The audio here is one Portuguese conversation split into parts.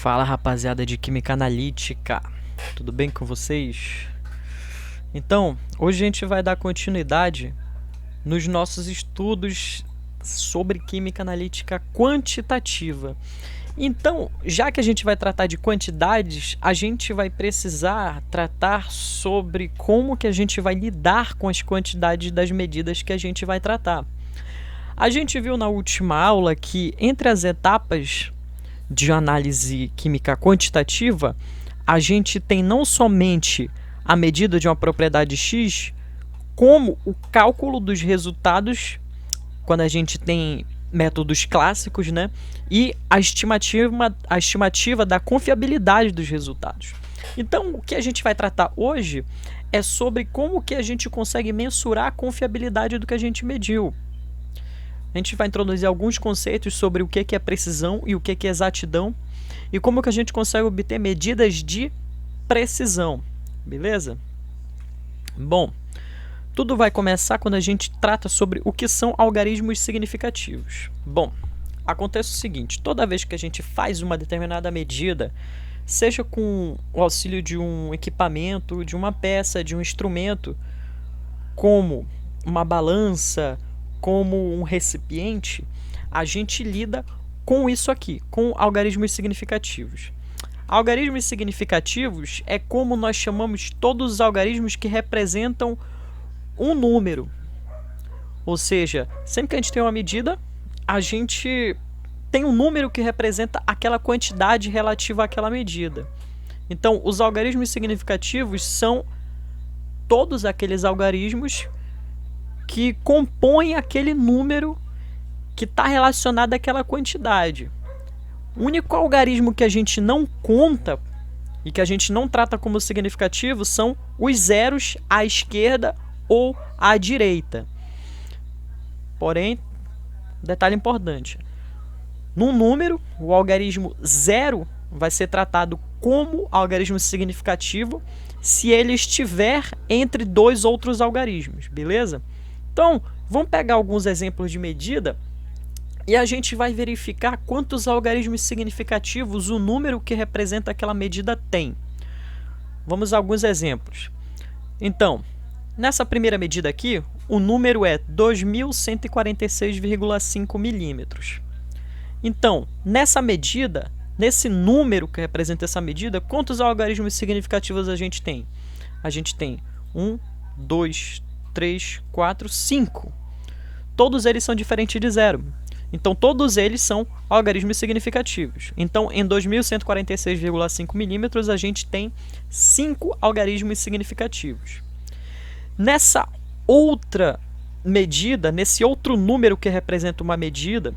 Fala, rapaziada de Química Analítica, tudo bem com vocês? Então, hoje a gente vai dar continuidade nos nossos estudos sobre Química Analítica Quantitativa. Então, já que a gente vai tratar de quantidades, a gente vai precisar tratar sobre como que a gente vai lidar com as quantidades das medidas que a gente vai tratar. A gente viu na última aula que entre as etapas de análise química quantitativa, a gente tem não somente a medida de uma propriedade X, como o cálculo dos resultados, quando a gente tem métodos clássicos, né? E a estimativa da confiabilidade dos resultados. Então, o que a gente vai tratar hoje é sobre como que a gente consegue mensurar a confiabilidade do que a gente mediu. A gente vai introduzir alguns conceitos sobre o que é precisão e o que é exatidão e como que a gente consegue obter medidas de precisão, beleza? Bom, tudo vai começar quando a gente trata sobre o que são algarismos significativos. Bom, acontece o seguinte, toda vez que a gente faz uma determinada medida, seja com o auxílio de um equipamento, de uma peça, de um instrumento, como uma balança, como um recipiente, a gente lida com isso aqui, com algarismos significativos. Algarismos significativos é como nós chamamos todos os algarismos que representam um número. Ou seja, sempre que a gente tem uma medida, a gente tem um número que representa aquela quantidade relativa àquela medida. Então, os algarismos significativos são todos aqueles algarismos que compõem aquele número que está relacionado àquela quantidade. O único algarismo que a gente não conta e que a gente não trata como significativo são os zeros à esquerda ou à direita. Porém, detalhe importante, num número, o algarismo zero vai ser tratado como algarismo significativo se ele estiver entre dois outros algarismos, beleza? Então, vamos pegar alguns exemplos de medida e a gente vai verificar quantos algarismos significativos o número que representa aquela medida tem. Vamos a alguns exemplos. Então, nessa primeira medida aqui, o número é 2146,5 milímetros. Então, nessa medida, nesse número que representa essa medida, quantos algarismos significativos a gente tem? A gente tem 1, 2, 3, 4, 5. Todos eles são diferentes de zero. Então, todos eles são algarismos significativos. Então, em 2146,5 milímetros, a gente tem 5 algarismos significativos. Nessa outra medida, nesse outro número que representa uma medida,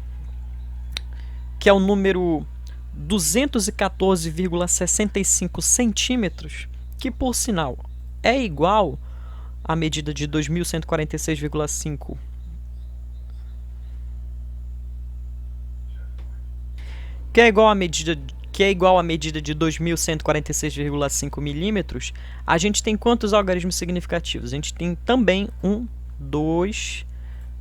que é o número 214,65 centímetros, que, por sinal, é igual a medida de 2146,5, que é igual à medida de 2146,5 milímetros, a gente tem quantos algarismos significativos? A gente tem também 1, 2,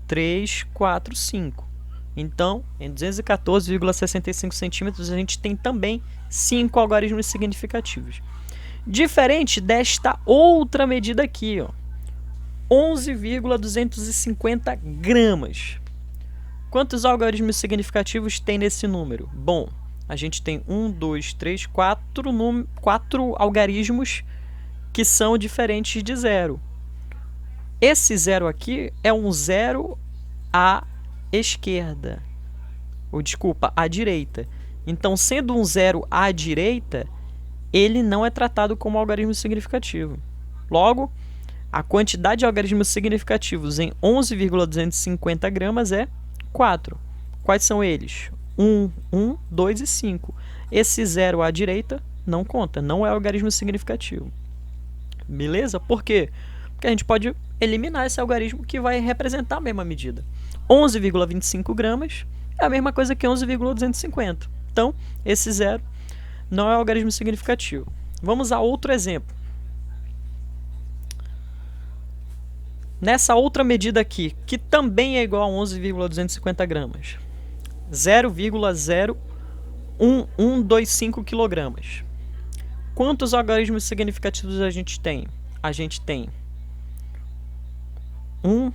3, 4, 5. Então, em 214,65 centímetros, a gente tem também 5 algarismos significativos. Diferente desta outra medida aqui, ó, 11,250 gramas. Quantos algarismos significativos tem nesse número? Bom, a gente tem 1, 2, 3, 4 algarismos que são diferentes de zero. Esse zero aqui é um zero à esquerda, ou desculpa, à direita. Então, sendo um zero à direita, ele não é tratado como algarismo significativo. Logo, a quantidade de algarismos significativos em 11,250 gramas é 4. Quais são eles? 1, 2 e 5. Esse zero à direita não conta, não é algarismo significativo. Beleza? Por quê? Porque a gente pode eliminar esse algarismo que vai representar a mesma medida. 11,25 gramas é a mesma coisa que 11,250. Então, esse zero não é algarismo significativo. Vamos a outro exemplo. Nessa outra medida aqui, que também é igual a 11,250 gramas, 0,01 1,125 kg. Quantos algarismos significativos a gente tem? A gente tem 1,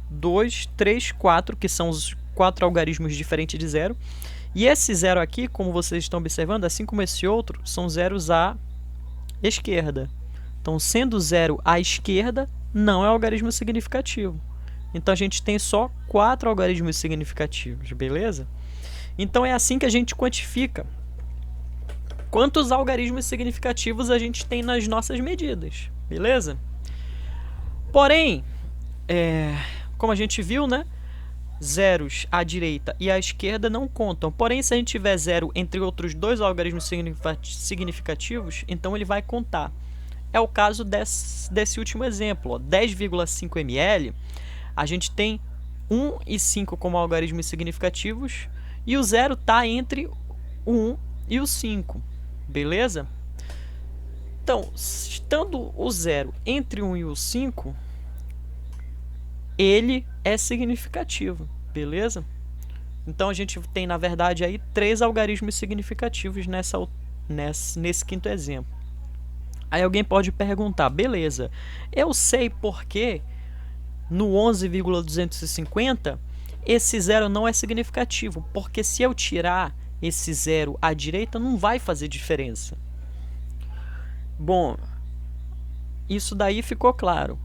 2, 3, 4, que são os 4 algarismos diferentes de zero. E esse zero aqui, como vocês estão observando, assim como esse outro, são zeros à esquerda. Então, sendo zero à esquerda, não é algarismo significativo. Então, a gente tem só 4 algarismos significativos, beleza? Então, é assim que a gente quantifica quantos algarismos significativos a gente tem nas nossas medidas, beleza? Porém, como a gente viu, né? Zeros à direita e à esquerda não contam. Porém, se a gente tiver zero entre outros dois algarismos significativos, então ele vai contar. É o caso desse último exemplo. 10,5 ml, a gente tem 1 e 5 como algarismos significativos e o zero está entre o 1 e o 5. Beleza? Então, estando o zero entre 1 e o 5, ele é significativo, beleza? Então, a gente tem, na verdade, aí 3 algarismos significativos nesse quinto exemplo. Aí alguém pode perguntar, beleza, eu sei porque no 11,250 esse zero não é significativo, porque se eu tirar esse zero à direita não vai fazer diferença. Bom, isso daí ficou claro.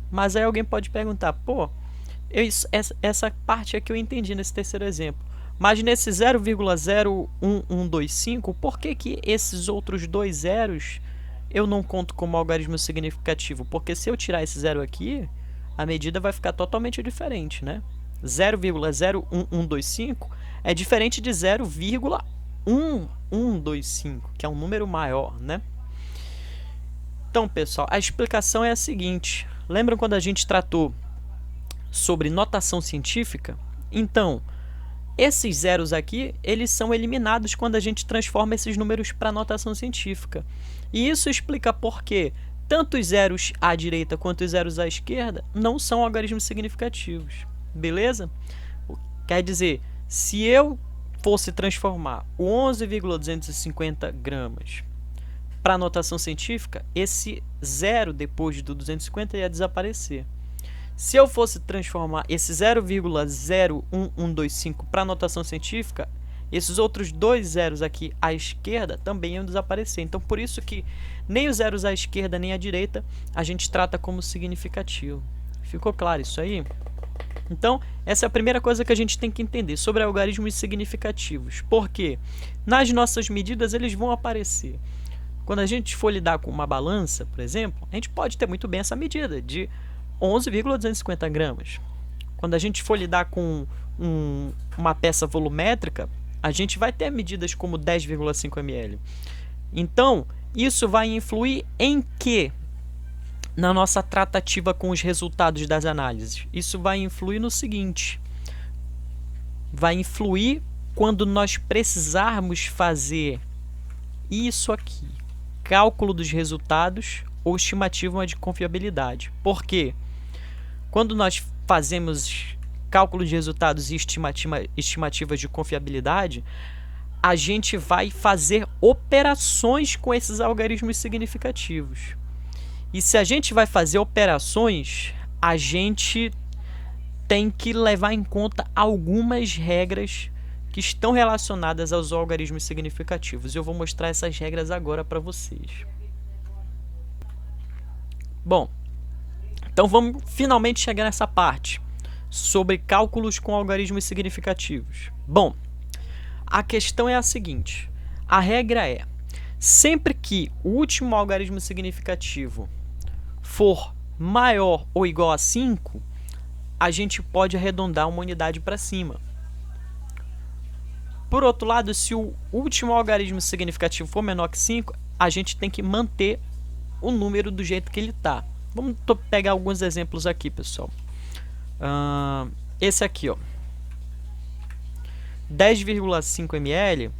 Mas aí alguém pode perguntar, pô, essa parte aqui eu entendi nesse terceiro exemplo. Mas nesse 0,01125, por que esses outros dois zeros eu não conto como algarismo significativo? Porque se eu tirar esse zero aqui, a medida vai ficar totalmente diferente, né? 0,01125 é diferente de 0,1125, que é um número maior, né? Então, pessoal, a explicação é a seguinte. Lembram quando a gente tratou sobre notação científica? Então, esses zeros aqui, eles são eliminados quando a gente transforma esses números para notação científica. E isso explica por que tanto os zeros à direita quanto os zeros à esquerda não são algarismos significativos. Beleza? Quer dizer, se eu fosse transformar o 11,250 gramas para a notação científica, esse zero depois do 250 ia desaparecer. Se eu fosse transformar esse 0,01125 para a notação científica, esses outros dois zeros aqui à esquerda também iam desaparecer. Então, por isso que nem os zeros à esquerda nem à direita a gente trata como significativo. Ficou claro isso aí? Então, essa é a primeira coisa que a gente tem que entender sobre algarismos significativos. Porque nas nossas medidas eles vão aparecer. Quando a gente for lidar com uma balança, por exemplo, a gente pode ter muito bem essa medida de 11,250 gramas. Quando a gente for lidar com uma peça volumétrica, a gente vai ter medidas como 10,5 ml. Então, isso vai influir em quê? Na nossa tratativa com os resultados das análises. Isso vai influir no seguinte. Vai influir quando nós precisarmos fazer isso aqui. Cálculo dos resultados ou estimativa de confiabilidade. Por quê? Quando nós fazemos cálculo de resultados e estimativas de confiabilidade, a gente vai fazer operações com esses algarismos significativos. E se a gente vai fazer operações, a gente tem que levar em conta algumas regras que estão relacionadas aos algarismos significativos. Eu vou mostrar essas regras agora para vocês. Bom, então vamos finalmente chegar nessa parte sobre cálculos com algarismos significativos. Bom, a questão é a seguinte. A regra é, sempre que o último algarismo significativo for maior ou igual a 5, a gente pode arredondar uma unidade para cima. Por outro lado, se o último algarismo significativo for menor que 5, a gente tem que manter o número do jeito que ele está. Vamos pegar alguns exemplos aqui, pessoal. Esse aqui, ó, 10,5 ml.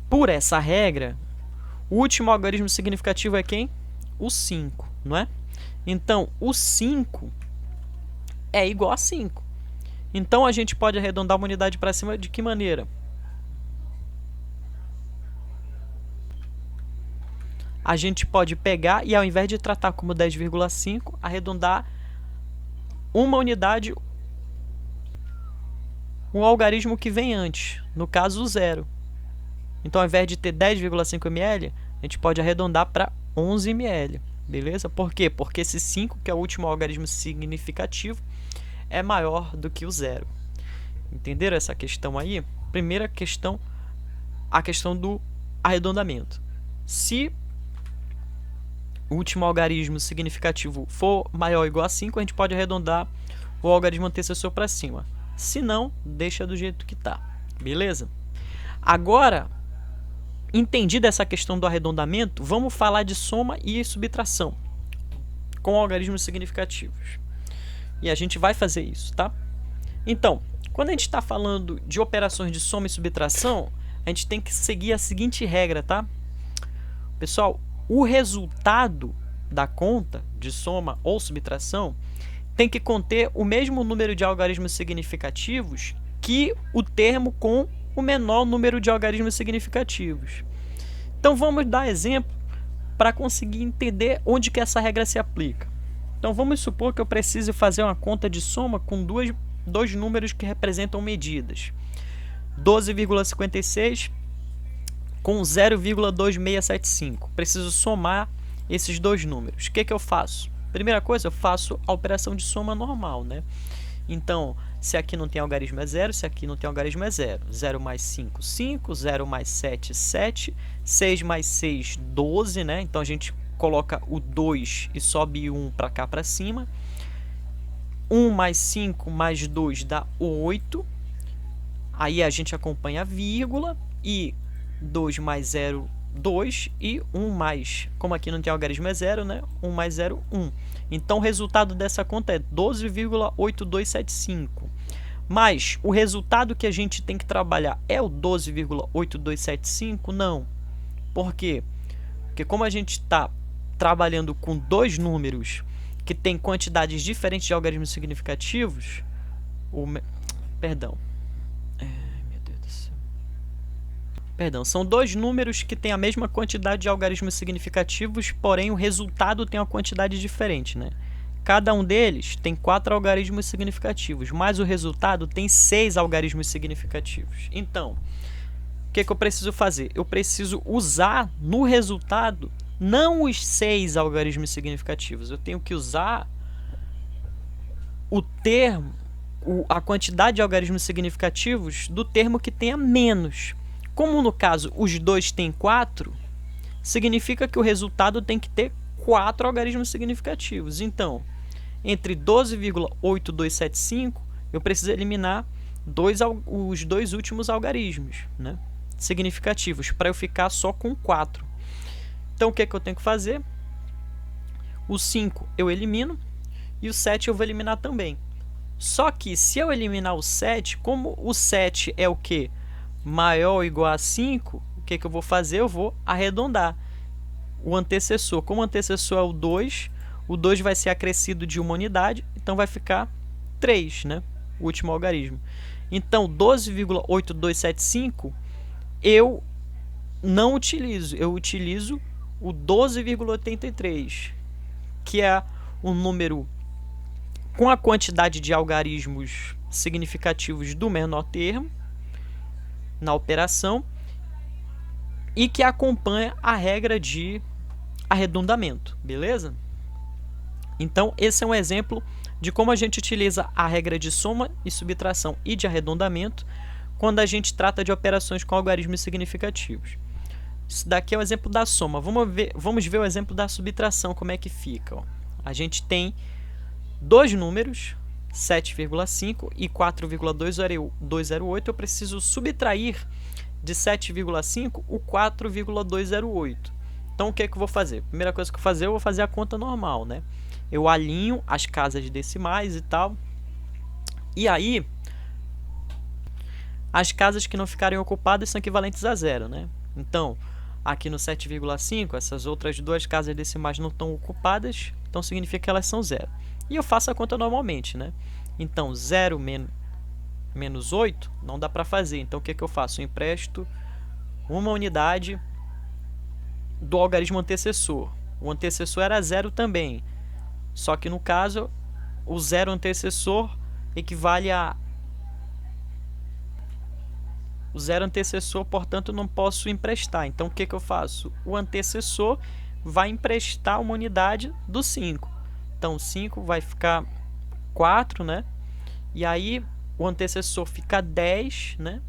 Por essa regra, o último algarismo significativo é quem? O 5, não é? Então, o 5 é igual a 5. Então, a gente pode arredondar uma unidade para cima de que maneira? a gente pode pegar e, ao invés de tratar como 10,5, arredondar uma unidade, o algarismo que vem antes, no caso o zero. Então, ao invés de ter 10,5 ml, a gente pode arredondar para 11 ml, beleza? Por quê? Porque esse 5, que é o último algarismo significativo, é maior do que o zero. Entenderam essa questão aí? Primeira questão, a questão do arredondamento. Se o último algarismo significativo for maior ou igual a 5, a gente pode arredondar o algarismo antecessor para cima. Se não, deixa do jeito que está, beleza? Agora, entendida essa questão do arredondamento, vamos falar de soma e subtração com algarismos significativos. E a gente vai fazer isso, tá? Então, quando a gente está falando de operações de soma e subtração, a gente tem que seguir a seguinte regra, tá? Pessoal, o resultado da conta de soma ou subtração tem que conter o mesmo número de algarismos significativos que o termo com o menor número de algarismos significativos. Então vamos dar exemplo para conseguir entender onde que essa regra se aplica. Então vamos supor que eu precise fazer uma conta de soma com dois números que representam medidas. 12,56 com 0,2675. Preciso somar esses dois números. O que eu faço? Primeira coisa, eu faço a operação de soma normal, né? Então, se aqui não tem algarismo é 0, se aqui não tem algarismo é 0. 0 mais 5, 5. 0 mais 7, 7. 6 mais 6, 12, né? Então, a gente coloca o 2 e sobe 1 para cá para cima. 1 mais 5 mais 2 dá 8. Aí a gente acompanha a vírgula e 2 mais 0, 2 e 1 mais, como aqui não tem algarismo é 0, né? 1 mais 0, 1. Então, o resultado dessa conta é 12,8275. Mas o resultado que a gente tem que trabalhar é o 12,8275? Não. Por quê? Porque como a gente está trabalhando com dois números que têm quantidades diferentes de algarismos significativos, são dois números que têm a mesma quantidade de algarismos significativos, porém o resultado tem uma quantidade diferente, né? Cada um deles tem 4 algarismos significativos, mas o resultado tem 6 algarismos significativos. Então, o que eu preciso fazer? Eu preciso usar no resultado não os 6 algarismos significativos. Eu tenho que usar o termo, a quantidade de algarismos significativos do termo que tenha menos. Como no caso os dois têm 4, significa que o resultado tem que ter 4 algarismos significativos. Então, entre 12,8275, eu preciso eliminar os dois últimos algarismos, né, significativos, para eu ficar só com 4. Então, o que eu tenho que fazer? O 5 eu elimino e o 7 eu vou eliminar também. Só que, se eu eliminar o 7, como o 7 é o quê? Maior ou igual a 5, o que eu vou fazer? Eu vou arredondar o antecessor. Como o antecessor é o 2 vai ser acrescido de uma unidade, então vai ficar 3, né? O último algarismo. Então, 12,8275 eu não utilizo. Eu utilizo o 12,83, que é um número com a quantidade de algarismos significativos do menor termo na operação e que acompanha a regra de arredondamento, beleza? Então, esse é um exemplo de como a gente utiliza a regra de soma e subtração e de arredondamento quando a gente trata de operações com algarismos significativos. Isso daqui é o exemplo da soma. Vamos ver o exemplo da subtração, como é que fica. Ó. A gente tem dois números, 7,5 e 4,208. Eu preciso subtrair de 7,5 o 4,208. Então, o que eu vou fazer? Primeira coisa que eu vou fazer, eu vou fazer a conta normal, né? Eu alinho as casas decimais e tal. E aí, as casas que não ficarem ocupadas são equivalentes a zero, né? Então, aqui no 7,5, essas outras duas casas decimais não estão ocupadas, então significa que elas são zero. E eu faço a conta normalmente, né? Então, 0 menos 8 não dá para fazer. Então, o que eu faço? Eu empresto uma unidade do algarismo antecessor. O antecessor era 0 também, só que no caso o 0 antecessor equivale a... O 0 antecessor, portanto, não posso emprestar. Então, o que eu faço? O antecessor vai emprestar uma unidade do 5. Então, 5 vai ficar 4, né? E aí, o antecessor fica 10, né?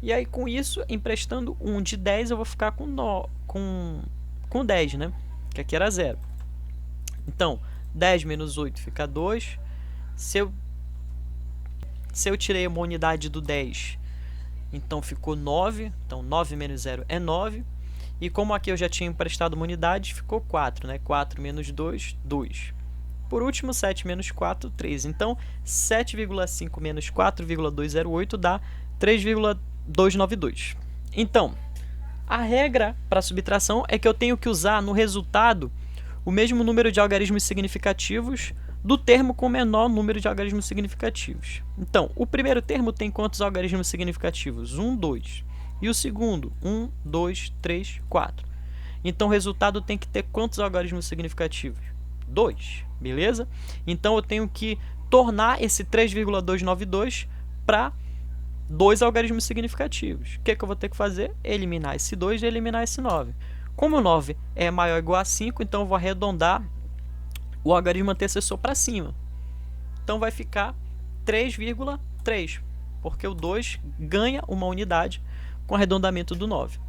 E aí, com isso, emprestando 1 de 10, eu vou ficar com 10, né? Que aqui era 0. Então, 10 menos 8 fica 2. Se eu tirei uma unidade do 10, então ficou 9. Então, 9 menos 0 é 9. E como aqui eu já tinha emprestado uma unidade, ficou 4, né? 4 menos 2, 2. Por último, 7 menos 4, 3. Então, 7,5 menos 4,208 dá 3,292. Então, a regra para subtração é que eu tenho que usar no resultado o mesmo número de algarismos significativos do termo com menor número de algarismos significativos. Então, o primeiro termo tem quantos algarismos significativos? 1, 2. E o segundo? 1, 2, 3, 4. Então, o resultado tem que ter quantos algarismos significativos? 2, beleza? Então, eu tenho que tornar esse 3,292 para 2 algarismos significativos. O que eu vou ter que fazer? Eliminar esse 2 e eliminar esse 9. Como o 9 é maior ou igual a 5, então eu vou arredondar o algarismo antecessor para cima. Então, vai ficar 3,3, porque o 2 ganha uma unidade com arredondamento do 9.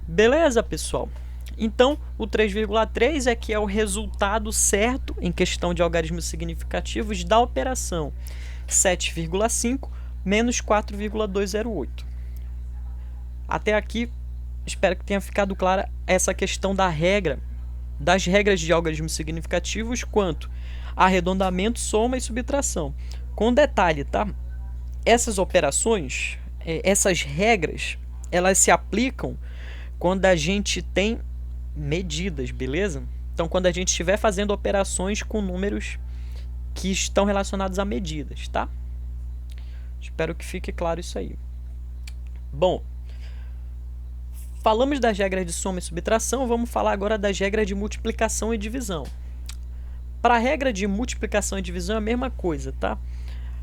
Beleza, pessoal? Então, o 3,3 é que é o resultado certo em questão de algarismos significativos da operação 7,5 menos 4,208. Até aqui, espero que tenha ficado clara essa questão das regras de algarismos significativos quanto a arredondamento, soma e subtração. Com detalhe, tá? Essas operações, essas regras, elas se aplicam quando a gente tem medidas, beleza? Então, quando a gente estiver fazendo operações com números que estão relacionados a medidas, tá? Espero que fique claro isso aí. Bom, falamos das regras de soma e subtração, vamos falar agora das regras de multiplicação e divisão. Para a regra de multiplicação e divisão é a mesma coisa, tá?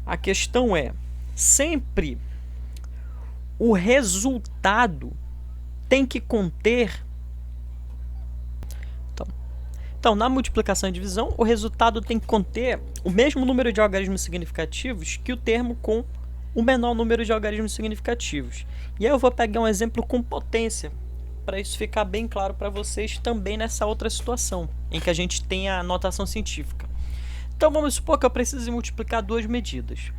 A questão é, sempre o resultado tem que conter... Então, na multiplicação e divisão, o resultado tem que conter o mesmo número de algarismos significativos que o termo com o menor número de algarismos significativos. E aí eu vou pegar um exemplo com potência, para isso ficar bem claro para vocês também nessa outra situação, em que a gente tem a notação científica. Então, vamos supor que eu precise multiplicar duas medidas.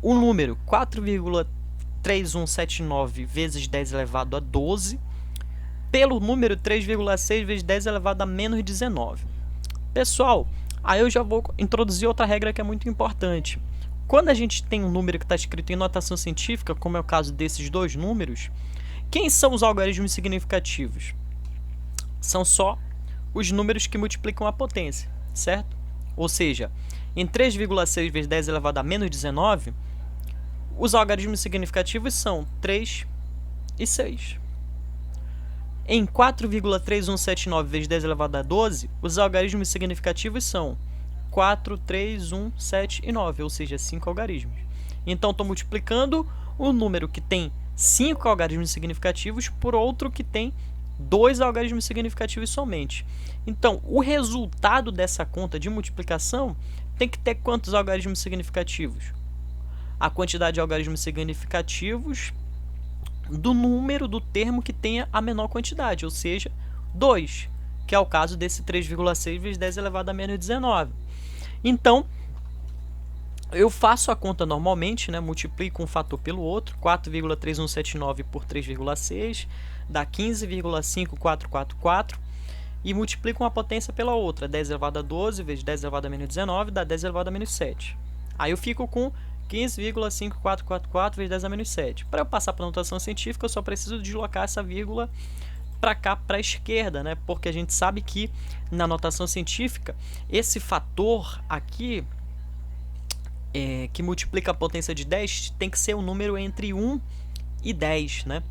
O número 4,3179 vezes 10 elevado a 12 pelo número 3,6 vezes 10 elevado a menos 19. Pessoal, aí eu já vou introduzir outra regra que é muito importante. Quando a gente tem um número que está escrito em notação científica, como é o caso desses dois números, quem são os algarismos significativos? São só os números que multiplicam a potência, certo? Ou seja, em 3,6 vezes 10 elevado a menos 19, os algarismos significativos são 3 e 6. Em 4,3179 vezes 10 elevado a 12, os algarismos significativos são 4, 3, 1, 7 e 9, ou seja, 5 algarismos. Então, estou multiplicando o número que tem 5 algarismos significativos por outro que tem 2 algarismos significativos somente. Então, o resultado dessa conta de multiplicação tem que ter quantos algarismos significativos? A quantidade de algarismos significativos do número do termo que tenha a menor quantidade, ou seja, 2, que é o caso desse 3,6 vezes 10 elevado a menos 19. Então, eu faço a conta normalmente, né? Multiplico um fator pelo outro, 4,3179 por 3,6 dá 15,5444, e multiplico uma potência pela outra, 10 elevado a 12 vezes 10 elevado a menos 19 dá 10 elevado a menos 7. Aí eu fico com 15,5444 vezes 10 a menos 7. Para eu passar para a notação científica, eu só preciso deslocar essa vírgula para cá, para a esquerda, né? Porque a gente sabe que na notação científica, esse fator aqui, que multiplica a potência de 10, tem que ser um número entre 1 e 10, né?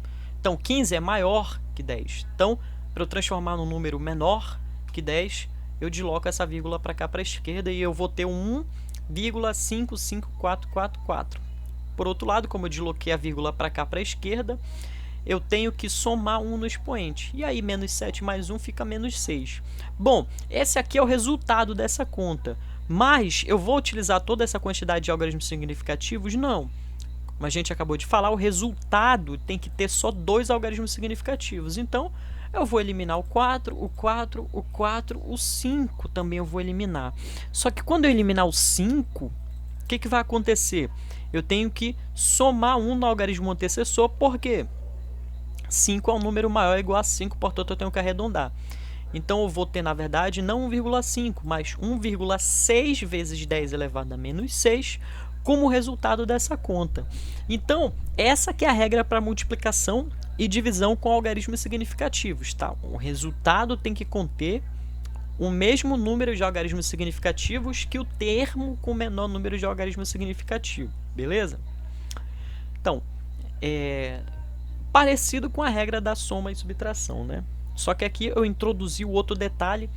Então, 15 é maior que 10. Então, para eu transformar num número menor que 10, eu desloco essa vírgula para cá para a esquerda e eu vou ter um 1,55444. Por outro lado, como eu desloquei a vírgula para cá para a esquerda, eu tenho que somar 1 no expoente. E aí, menos 7 mais 1 fica menos 6. Bom, esse aqui é o resultado dessa conta. Mas eu vou utilizar toda essa quantidade de algarismos significativos? Não. Como a gente acabou de falar, o resultado tem que ter só 2 algarismos significativos. Então, eu vou eliminar o 4, o 4, o 4, o 5 também eu vou eliminar. Só que quando eu eliminar o 5, o que vai acontecer? Eu tenho que somar 1 no algarismo antecessor, por quê? 5 é um número maior ou igual a 5, portanto eu tenho que arredondar. Então eu vou ter, na verdade, não 1,5, mas 1,6 vezes 10 elevado a menos 6 como resultado dessa conta. Então, essa que é a regra para multiplicação e divisão com algarismos significativos, tá? O resultado tem que conter o mesmo número de algarismos significativos que o termo com o menor número de algarismos significativos, beleza? Então, parecido com a regra da soma e subtração, né? Só que aqui eu introduzi o outro detalhe,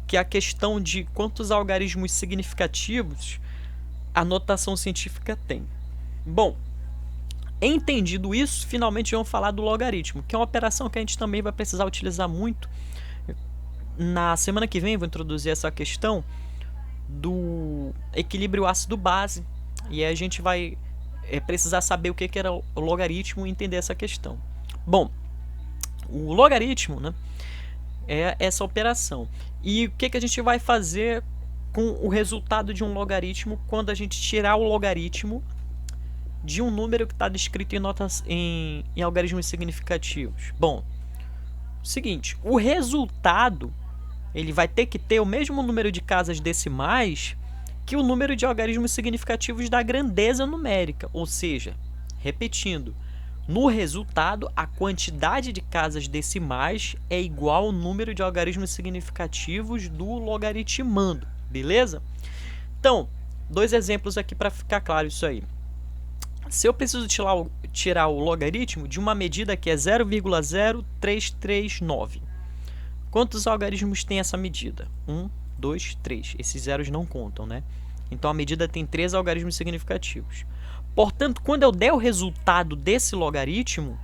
que é a questão de quantos algarismos significativos a notação científica tem. Bom, entendido isso, finalmente vamos falar do logaritmo, que é uma operação que a gente também vai precisar utilizar muito. Na semana que vem vou introduzir essa questão do equilíbrio ácido-base, e aí a gente vai precisar saber o que era o logaritmo e entender essa questão. Bom, o logaritmo, né, é essa operação. E o que a gente vai fazer com o resultado de um logaritmo quando a gente tirar o logaritmo de um número que está descrito em algarismos significativos? Bom, seguinte, o resultado ele vai ter que ter o mesmo número de casas decimais que o número de algarismos significativos da grandeza numérica, ou seja, repetindo, no resultado, a quantidade de casas decimais é igual ao número de algarismos significativos do logaritmando, beleza? Então, 2 exemplos aqui para ficar claro isso aí. Se eu preciso tirar o logaritmo de uma medida que é 0,0339, quantos algarismos tem essa medida? 1, 2, 3. Esses zeros não contam, né? Então, a medida tem 3 algarismos significativos. Portanto, quando eu der o resultado desse logaritmo,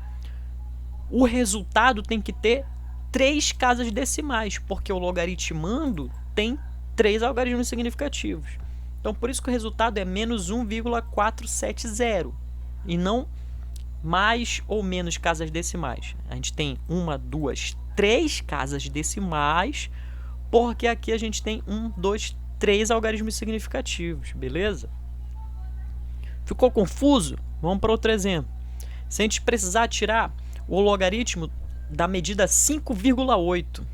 o resultado tem que ter 3 casas decimais, porque o logaritmando tem 3 algarismos significativos. Então, por isso que o resultado é menos 1,470 e não mais ou menos casas decimais. A gente tem 1, 2, 3 casas decimais, porque aqui a gente tem 1, 2, 3 algarismos significativos, beleza? Ficou confuso? Vamos para outro exemplo. Se a gente precisar tirar o logaritmo da medida 5,8,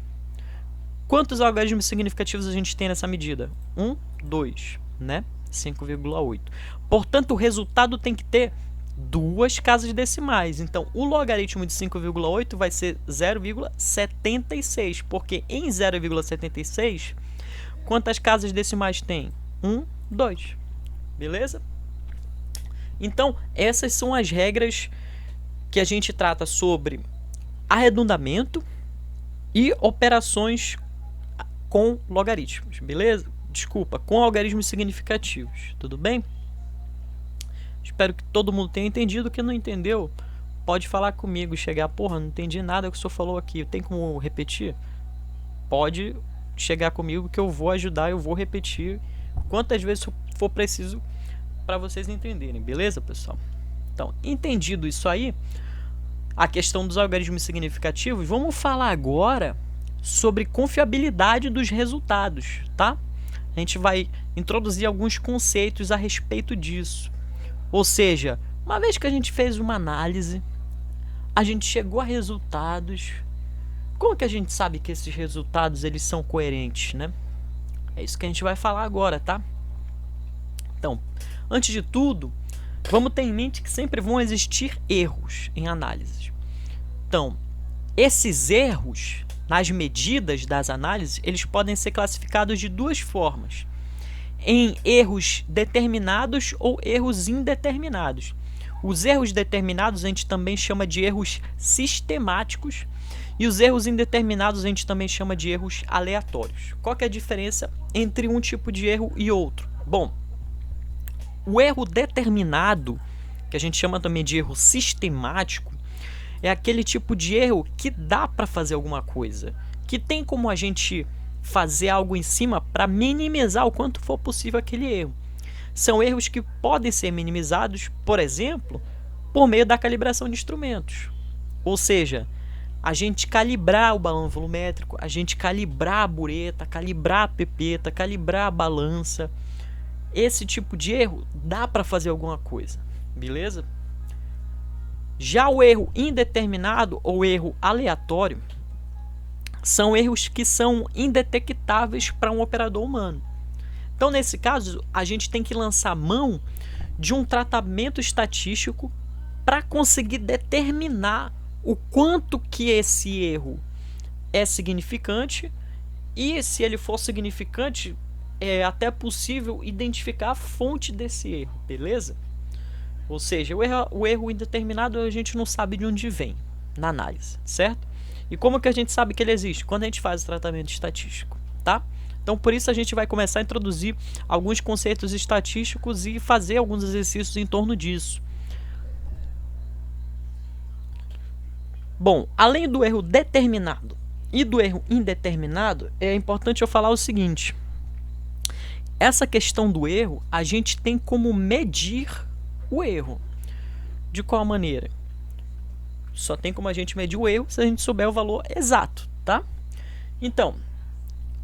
quantos algarismos significativos a gente tem nessa medida? 1, 2, né? 5,8. Portanto, o resultado tem que ter 2 casas decimais. Então, o logaritmo de 5,8 vai ser 0,76, porque em 0,76, quantas casas decimais tem? 1, 2. Beleza? Então, essas são as regras que a gente trata sobre arredondamento e operações com logaritmos, beleza? Desculpa, com algarismos significativos, tudo bem? Espero que todo mundo tenha entendido. Quem não entendeu, pode falar comigo, chegar, porra, não entendi nada que o senhor falou aqui, tem como repetir? Pode chegar comigo que eu vou ajudar, eu vou repetir quantas vezes for preciso para vocês entenderem, beleza, pessoal? Então, entendido isso aí, a questão dos algarismos significativos, vamos falar agora sobre confiabilidade dos resultados, tá? A gente vai introduzir alguns conceitos a respeito disso. Ou seja, uma vez que a gente fez uma análise, a gente chegou a resultados, como que a gente sabe que esses resultados eles são coerentes, né? É isso que a gente vai falar agora, tá? Então, antes de tudo, vamos ter em mente que sempre vão existir erros em análises. Então, esses erros nas medidas das análises, eles podem ser classificados de 2 formas: em erros determinados ou erros indeterminados. Os erros determinados a gente também chama de erros sistemáticos e os erros indeterminados a gente também chama de erros aleatórios. Qual que é a diferença entre um tipo de erro e outro? Bom, o erro determinado, que a gente chama também de erro sistemático, é aquele tipo de erro que dá para fazer alguma coisa, que tem como a gente fazer algo em cima para minimizar o quanto for possível aquele erro. São erros que podem ser minimizados, por exemplo, por meio da calibração de instrumentos. Ou seja, a gente calibrar o balão volumétrico, a gente calibrar a bureta, calibrar a pepeta, calibrar a balança. Esse tipo de erro dá para fazer alguma coisa, beleza? Já o erro indeterminado ou erro aleatório são erros que são indetectáveis para um operador humano. Então, nesse caso, a gente tem que lançar mão de um tratamento estatístico para conseguir determinar o quanto que esse erro é significante e, se ele for significante, é até possível identificar a fonte desse erro, beleza? Ou seja, o erro indeterminado a gente não sabe de onde vem na análise, certo? E como que a gente sabe que ele existe? Quando a gente faz o tratamento estatístico, tá? Então, por isso a gente vai começar a introduzir alguns conceitos estatísticos e fazer alguns exercícios em torno disso. Bom, além do erro determinado e do erro indeterminado, é importante eu falar o seguinte. Essa questão do erro, a gente tem como medir o erro. De qual maneira? Só tem como a gente medir o erro se a gente souber o valor exato, tá? Então,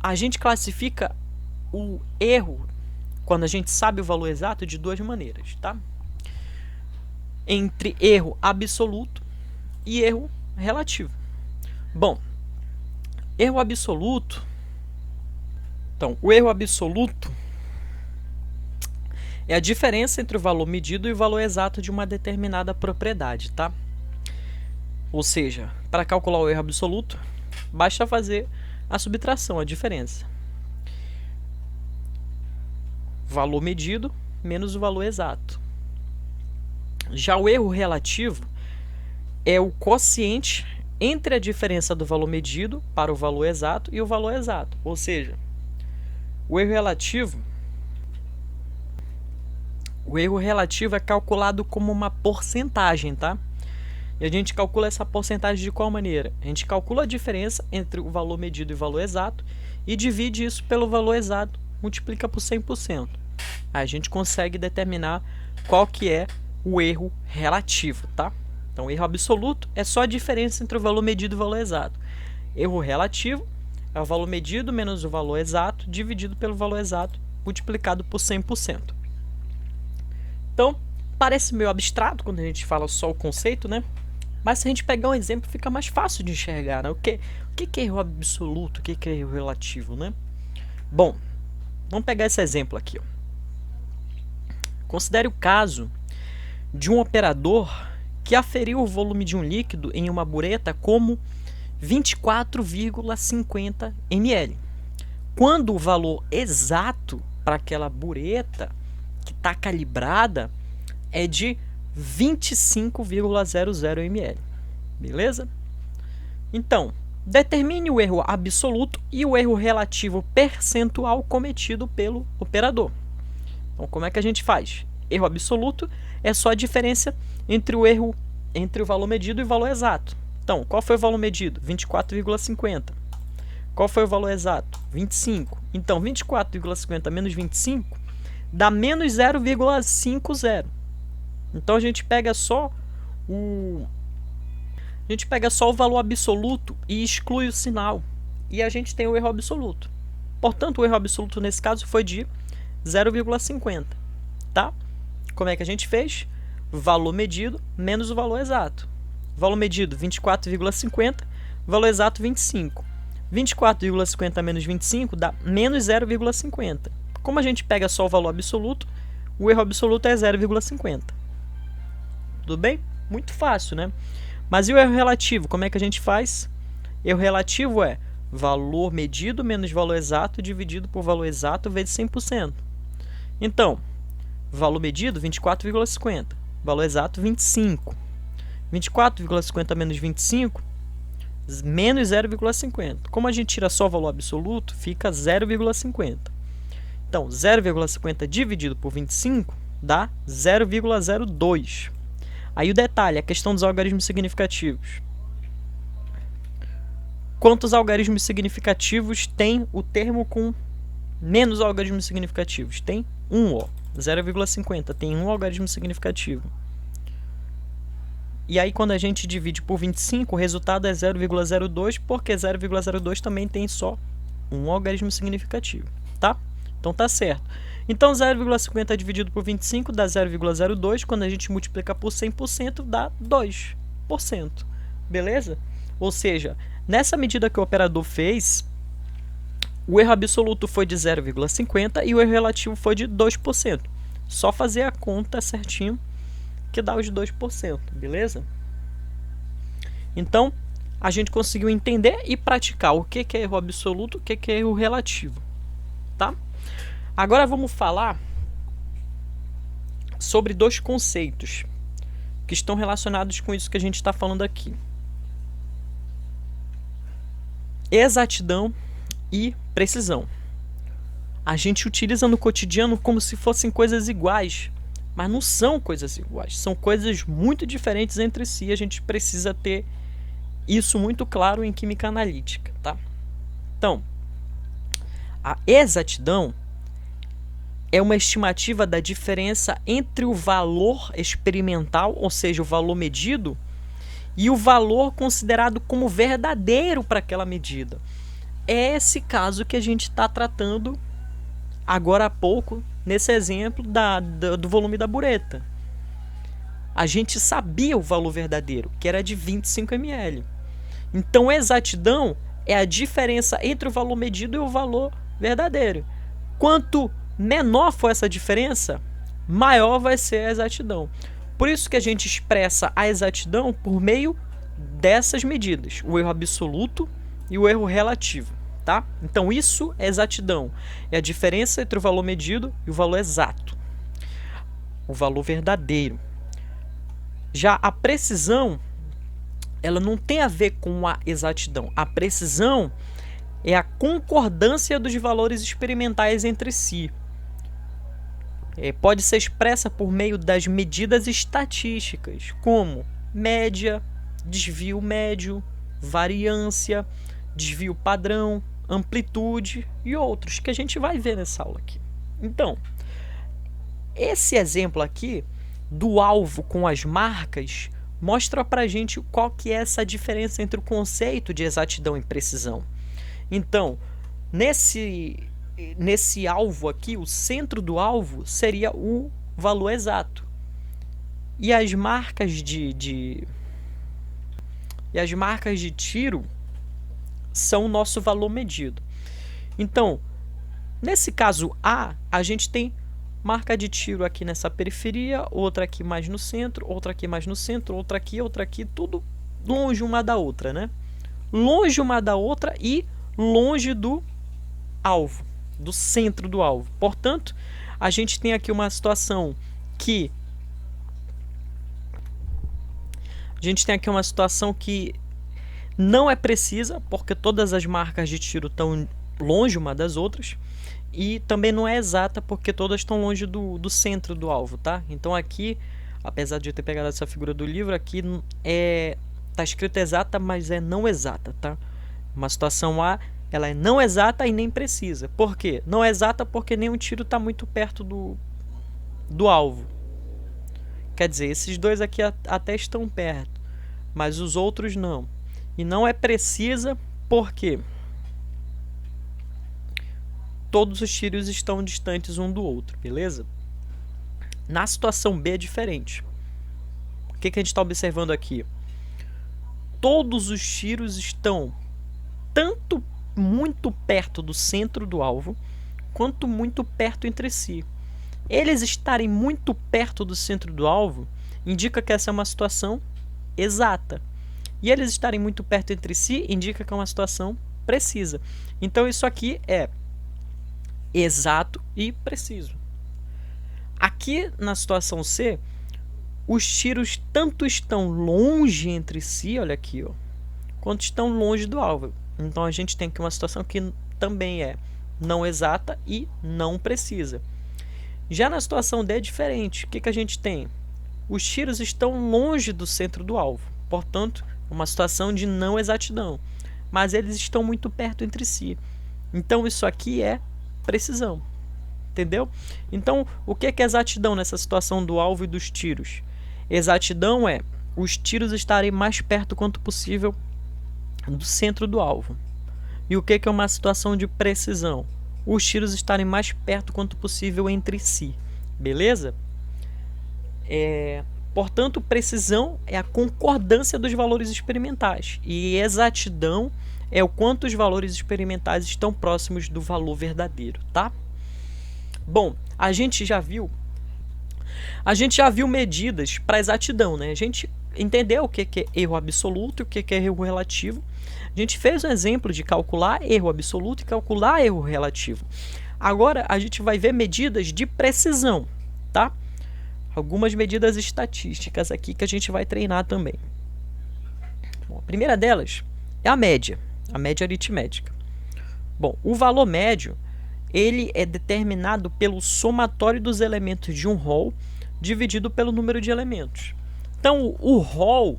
a gente classifica o erro, quando a gente sabe o valor exato, de duas maneiras, tá? Entre erro absoluto e erro relativo. Bom, erro absoluto. Então, o erro absoluto é a diferença entre o valor medido e o valor exato de uma determinada propriedade, tá? Ou seja, para calcular o erro absoluto, basta fazer a subtração, a diferença. Valor medido menos o valor exato. Já o erro relativo é o quociente entre a diferença do valor medido para o valor exato e o valor exato. Ou seja, o erro relativo é calculado como uma porcentagem, tá? E a gente calcula essa porcentagem de qual maneira? A gente calcula a diferença entre o valor medido e o valor exato e divide isso pelo valor exato, multiplica por 100%. Aí a gente consegue determinar qual que é o erro relativo, tá? Então, erro absoluto é só a diferença entre o valor medido e o valor exato. Erro relativo é o valor medido menos o valor exato dividido pelo valor exato multiplicado por 100%. Então, parece meio abstrato quando a gente fala só o conceito, né? Mas se a gente pegar um exemplo, fica mais fácil de enxergar, né? O que é erro absoluto? O que é erro relativo, né? Bom, vamos pegar esse exemplo aqui, ó. Considere o caso de um operador que aferiu o volume de um líquido em uma bureta como 24,50 ml. Quando o valor exato para aquela bureta que está calibrada é de 25,00 ml. Beleza? Então, determine o erro absoluto e o erro relativo percentual cometido pelo operador. Então, como é que a gente faz? Erro absoluto é só a diferença entre o valor medido e o valor exato. Então, qual foi o valor medido? 24,50. Qual foi o valor exato? 25. Então, 24,50 menos 25 dá menos 0,50. Então, a gente pega só o valor absoluto e exclui o sinal. E a gente tem o erro absoluto. Portanto, o erro absoluto nesse caso foi de 0,50. Tá? Como é que a gente fez? Valor medido menos o valor exato. Valor medido, 24,50. Valor exato, 25. 24,50 menos 25 dá menos 0,50. Como a gente pega só o valor absoluto, o erro absoluto é 0,50. Tudo bem? Muito fácil, né? Mas e o erro relativo? Como é que a gente faz? Erro relativo é valor medido menos valor exato dividido por valor exato vezes 100%. Então, valor medido, 24,50. Valor exato, 25. 24,50 menos 25, menos 0,50. Como a gente tira só o valor absoluto, fica 0,50. Então, 0,50 dividido por 25 dá 0,02. Aí o detalhe, a questão dos algarismos significativos. Quantos algarismos significativos tem o termo com menos algarismos significativos? Tem 1, ó. 0,50 tem um algarismo significativo. E aí, quando a gente divide por 25, o resultado é 0,02, porque 0,02 também tem só um algarismo significativo, tá? Então, tá certo. Então, 0,50 dividido por 25 dá 0,02. Quando a gente multiplica por 100%, dá 2%. Beleza? Ou seja, nessa medida que o operador fez, o erro absoluto foi de 0,50 e o erro relativo foi de 2%. Só fazer a conta certinho que dá os 2%, beleza? Então, a gente conseguiu entender e praticar o que é erro absoluto, o que é erro relativo, tá? Agora vamos falar sobre dois conceitos que estão relacionados com isso que a gente está falando aqui. Exatidão e precisão. A gente utiliza no cotidiano como se fossem coisas iguais, mas não são coisas iguais, são coisas muito diferentes entre si. A gente precisa ter isso muito claro em química analítica, tá? Então, a exatidão é uma estimativa da diferença entre o valor experimental, ou seja, o valor medido, e o valor considerado como verdadeiro para aquela medida. É esse caso que a gente está tratando agora há pouco, nesse exemplo do volume da bureta. A gente sabia o valor verdadeiro, que era de 25 ml. Então, exatidão é a diferença entre o valor medido e o valor verdadeiro. Quanto menor for essa diferença, maior vai ser a exatidão. Por isso que a gente expressa a exatidão por meio dessas medidas, o erro absoluto e o erro relativo. Tá? Então, isso é exatidão. É a diferença entre o valor medido e o valor exato. O valor verdadeiro. Já a precisão, ela não tem a ver com a exatidão. A precisão é a concordância dos valores experimentais entre si. Pode ser expressa por meio das medidas estatísticas, como média, desvio médio, variância, desvio padrão, amplitude e outros que a gente vai ver nessa aula aqui. Então, esse exemplo aqui do alvo com as marcas mostra pra gente qual que é essa diferença entre o conceito de exatidão e precisão. Então, nesse alvo aqui, o centro do alvo seria o valor exato. E as marcas de tiro são o nosso valor medido. Então, nesse caso A, a gente tem marca de tiro aqui nessa periferia, outra aqui mais no centro, outra aqui mais no centro, outra aqui, tudo longe uma da outra, né? Longe uma da outra e longe do alvo, do centro do alvo. Portanto, a gente tem aqui uma situação que não é precisa, porque todas as marcas de tiro estão longe uma das outras, e também não é exata, porque todas estão longe do centro do alvo, tá? Então aqui, apesar de eu ter pegado essa figura do livro, aqui tá escrito exata, mas é não exata, tá? Uma situação A, ela é não exata e nem precisa. Por quê? Não é exata porque nenhum tiro está muito perto do alvo. Quer dizer, esses dois aqui até estão perto, mas os outros não. E não é precisa porque todos os tiros estão distantes um do outro, beleza? Na situação B é diferente. O que a gente está observando aqui? Todos os tiros estão tanto muito perto do centro do alvo, quanto muito perto entre si. Eles estarem muito perto do centro do alvo indica que essa é uma situação exata. E eles estarem muito perto entre si indica que é uma situação precisa. Então isso aqui é exato e preciso. Aqui na situação C, os tiros tanto estão longe entre si, olha aqui, ó, quanto estão longe do alvo. Então a gente tem aqui uma situação que também é não exata e não precisa. Já na situação D é diferente. O que a gente tem? Os tiros estão longe do centro do alvo, portanto, uma situação de não exatidão, mas eles estão muito perto entre si. Então isso aqui é precisão, entendeu? Então o que é exatidão nessa situação do alvo e dos tiros? Exatidão é os tiros estarem mais perto quanto possível do centro do alvo. E o que é uma situação de precisão? Os tiros estarem mais perto quanto possível entre si, beleza? Portanto, precisão é a concordância dos valores experimentais e exatidão é o quanto os valores experimentais estão próximos do valor verdadeiro, tá? Bom, a gente já viu medidas para exatidão, né? A gente entendeu o que é erro absoluto e o que é erro relativo. A gente fez um exemplo de calcular erro absoluto e calcular erro relativo. Agora a gente vai ver medidas de precisão, tá? Algumas medidas estatísticas aqui que a gente vai treinar também. Bom, a primeira delas é a média aritmética. Bom, o valor médio ele é determinado pelo somatório dos elementos de um rol dividido pelo número de elementos. Então, o rol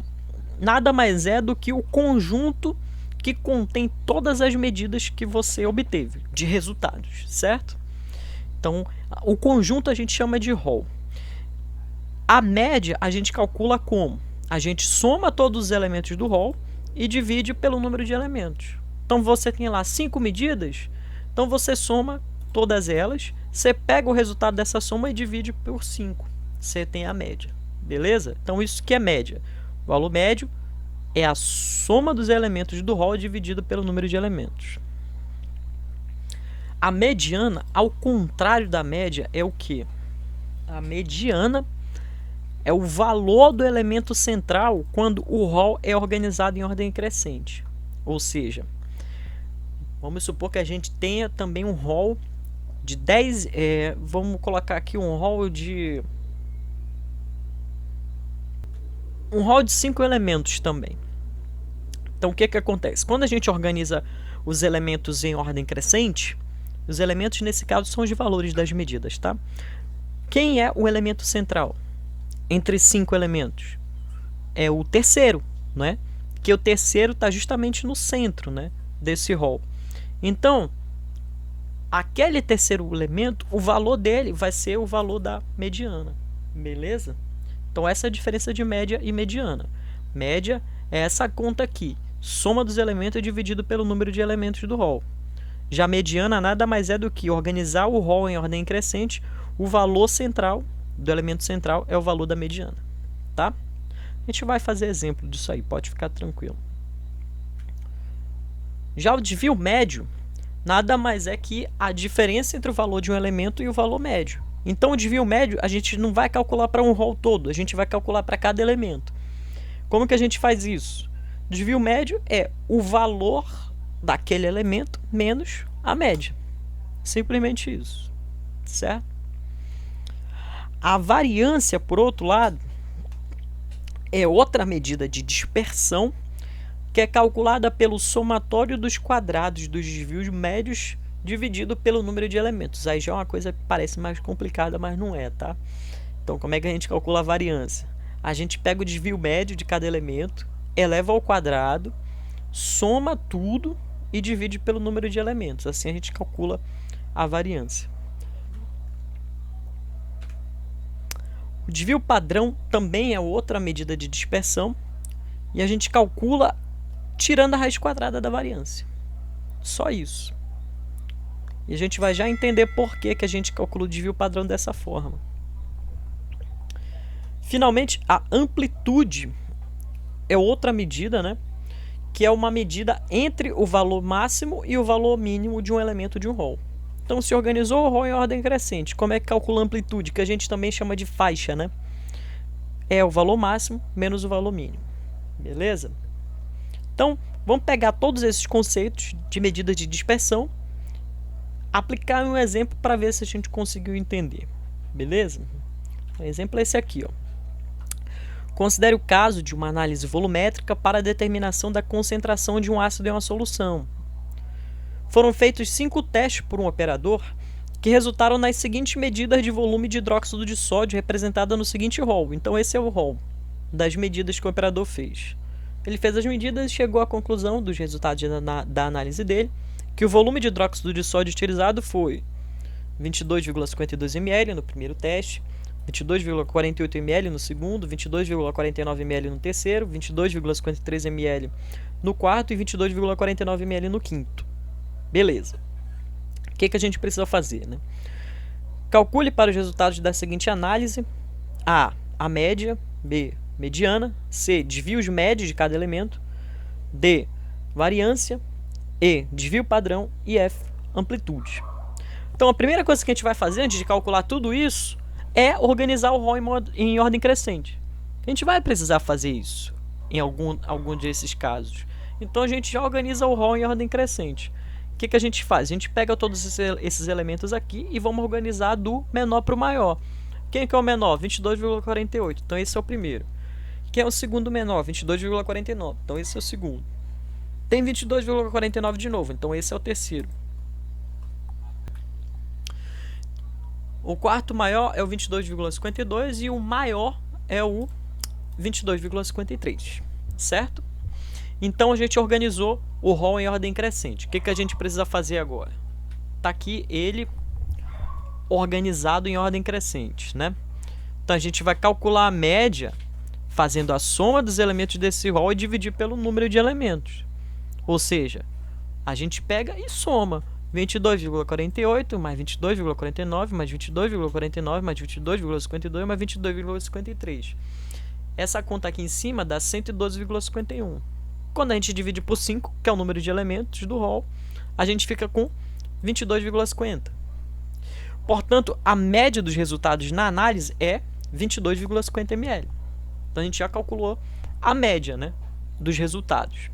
nada mais é do que o conjunto que contém todas as medidas que você obteve de resultados, certo? Então, o conjunto a gente chama de rol. A média a gente calcula como? A gente soma todos os elementos do rol e divide pelo número de elementos. Então você tem lá 5 medidas, então você soma todas elas, você pega o resultado dessa soma e divide por 5. Você tem a média, beleza? Então isso que é média. O valor médio é a soma dos elementos do rol dividido pelo número de elementos. A mediana, ao contrário da média, é o que? A mediana é o valor do elemento central quando o rol é organizado em ordem crescente. Ou seja, vamos supor que a gente tenha também um rol de 10... vamos colocar aqui um rol de 5 elementos também. Então o que acontece? Quando a gente organiza os elementos em ordem crescente, os elementos nesse caso são os valores das medidas, tá? Quem é o elemento central entre 5 elementos? É o terceiro, não é? Que o terceiro está justamente no centro, né, desse rol. Então, aquele terceiro elemento, o valor dele vai ser o valor da mediana, beleza? Então essa é a diferença de média e mediana. Média é essa conta aqui, soma dos elementos dividido pelo número de elementos do rol. Já mediana nada mais é do que organizar o rol em ordem crescente, o valor central do elemento central é o valor da mediana, tá? A gente vai fazer exemplo disso aí, pode ficar tranquilo. Já o desvio médio nada mais é que a diferença entre o valor de um elemento e o valor médio. Então o desvio médio a gente não vai calcular para um rol todo, a gente vai calcular para cada elemento. Como que a gente faz isso? Desvio médio é o valor daquele elemento menos a média. Simplesmente isso, certo? A variância, por outro lado, é outra medida de dispersão que é calculada pelo somatório dos quadrados dos desvios médios dividido pelo número de elementos. Aí já é uma coisa que parece mais complicada, mas não é, tá? Então, como é que a gente calcula a variância? A gente pega o desvio médio de cada elemento, eleva ao quadrado, soma tudo e divide pelo número de elementos. Assim a gente calcula a variância. O desvio padrão também é outra medida de dispersão e a gente calcula tirando a raiz quadrada da variância. Só isso. E a gente vai já entender por que a gente calcula o desvio padrão dessa forma. Finalmente, a amplitude é outra medida, né? Que é uma medida entre o valor máximo e o valor mínimo de um elemento de um rol. Então, se organizou o rol em ordem crescente. Como é que calcula a amplitude? Que a gente também chama de faixa, né? É o valor máximo menos o valor mínimo. Beleza? Então, vamos pegar todos esses conceitos de medida de dispersão, aplicar um exemplo para ver se a gente conseguiu entender. Beleza? O exemplo é esse aqui, ó. Considere o caso de uma análise volumétrica para a determinação da concentração de um ácido em uma solução. Foram feitos 5 testes por um operador que resultaram nas seguintes medidas de volume de hidróxido de sódio representada no seguinte rol. Então esse é o rol das medidas que o operador fez. Ele fez as medidas e chegou à conclusão dos resultados da análise dele, que o volume de hidróxido de sódio utilizado foi 22,52 ml no primeiro teste, 22,48 ml no segundo, 22,49 ml no terceiro, 22,53 ml no quarto e 22,49 ml no quinto. Beleza. O que a gente precisa fazer, né? Calcule para os resultados da seguinte análise: a média, B, mediana, C, desvios médios de cada elemento, D, variância, E, desvio padrão e F, amplitude. Então a primeira coisa que a gente vai fazer antes de calcular tudo isso é organizar o rol em ordem crescente. A gente vai precisar fazer isso em algum desses casos. Então a gente já organiza o rol em ordem crescente. O que a gente faz? A gente pega todos esses elementos aqui e vamos organizar do menor para o maior. Quem que é o menor? 22,48. Então esse é o primeiro. Quem é o segundo menor? 22,49. Então esse é o segundo. Tem 22,49 de novo. Então esse é o terceiro. O quarto maior é o 22,52 e o maior é o 22,53, certo? Então a gente organizou o rol em ordem crescente. O que a gente precisa fazer agora? Tá aqui ele organizado em ordem crescente, né? Então a gente vai calcular a média fazendo a soma dos elementos desse rol e dividir pelo número de elementos. Ou seja, a gente pega e soma 22,48 mais 22,49 mais 22,49 mais 22,52 mais 22,53. Essa conta aqui em cima dá 112,51. Quando a gente divide por 5, que é o número de elementos do rol, a gente fica com 22,50. Portanto, a média dos resultados na análise é 22,50 ml. Então a gente já calculou a média, né, dos resultados.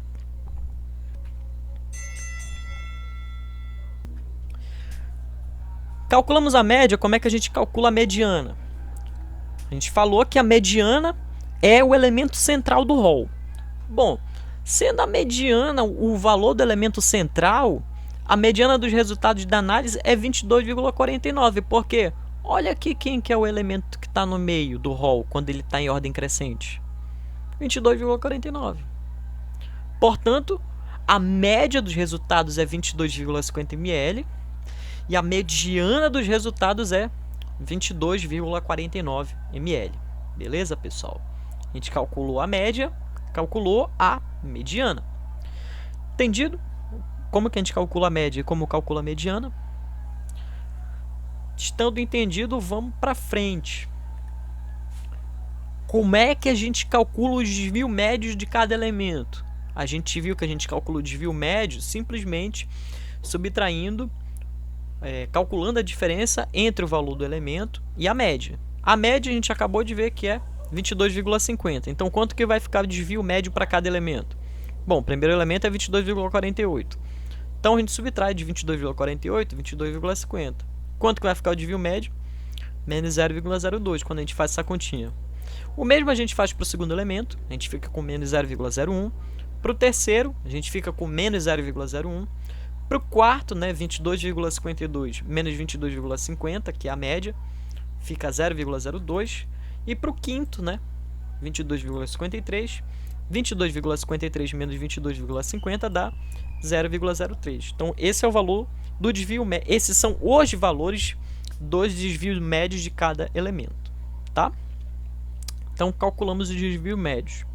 Calculamos a média, como é que a gente calcula a mediana? A gente falou que a mediana é o elemento central do rol. Bom, sendo a mediana o valor do elemento central, a mediana dos resultados da análise é 22,49, porque olha aqui quem que é o elemento que está no meio do rol quando ele está em ordem crescente. 22,49. Portanto, a média dos resultados é 22,50 ml e a mediana dos resultados é 22,49 ml. Beleza, pessoal? A gente calculou a média, calculou a mediana. Entendido? Como que a gente calcula a média e como calcula a mediana? Estando entendido, vamos para frente. Como é que a gente calcula os desvios médios de cada elemento? A gente viu que a gente calcula o desvio médio simplesmente subtraindo, calculando a diferença entre o valor do elemento e a média. A média a gente acabou de ver que é 22,50. Então, quanto que vai ficar o desvio médio para cada elemento? Bom, o primeiro elemento é 22,48. Então, a gente subtrai de 22,48, 22,50. Quanto que vai ficar o desvio médio? Menos 0,02, quando a gente faz essa continha. O mesmo a gente faz para o segundo elemento, a gente fica com menos 0,01. Para o terceiro, a gente fica com menos 0,01. Para o quarto, né, 22,52 menos 22,50, que é a média, fica 0,02. E para o quinto, né, 22,53, 22,53 menos 22,50 dá 0,03. Então, esse é o valor do desvio médio. Esses são os valores dos desvios médios de cada elemento, tá? Então, calculamos os desvios médios.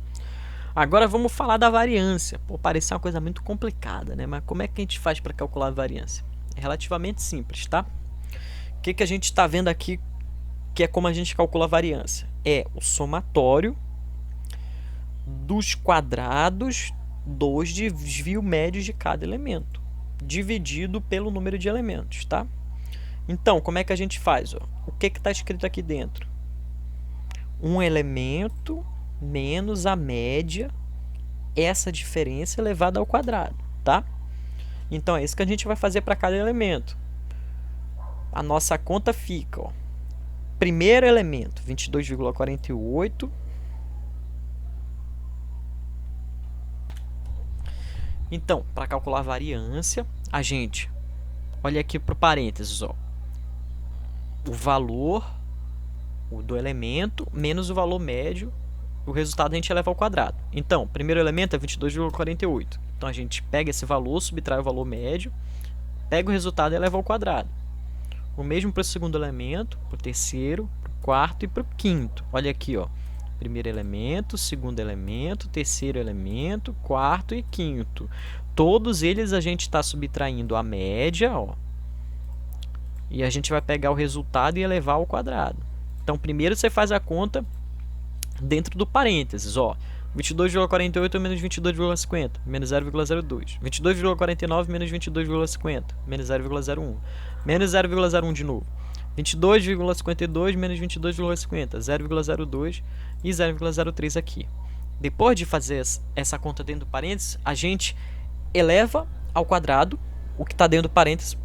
Agora vamos falar da variância. Pô, parece uma coisa muito complicada, né? Mas como é que a gente faz para calcular a variância? É relativamente simples, tá? O que a gente está vendo aqui, que é como a gente calcula a variância? É o somatório dos quadrados dos desvios médios de cada elemento, dividido pelo número de elementos, tá? Então, como é que a gente faz? Ó? O que está escrito aqui dentro? Um elemento menos a média, essa diferença elevada ao quadrado, tá? Então, é isso que a gente vai fazer para cada elemento. A nossa conta fica, ó, primeiro elemento, 22,48 Então, para calcular a variância, a gente olha aqui para o parênteses, ó, o valor do elemento menos o valor médio, o resultado a gente eleva ao quadrado. Então, o primeiro elemento é 22,48. Então, a gente pega esse valor, subtrai o valor médio, pega o resultado e eleva ao quadrado. O mesmo para o segundo elemento, para o terceiro, para o quarto e para o quinto. Olha aqui, ó. Primeiro elemento, segundo elemento, terceiro elemento, quarto e quinto. Todos eles a gente está subtraindo a média, ó. E a gente vai pegar o resultado e elevar ao quadrado. Então, primeiro você faz a conta dentro do parênteses, ó. 22,48 menos 22,50, menos 0,02. 22,49 menos 22,50, menos 0,01. Menos 0,01 de novo. 22,52 menos 22,50, 0,02 e 0,03 aqui. Depois de fazer essa conta dentro do parênteses, a gente eleva ao quadrado o que está dentro do parênteses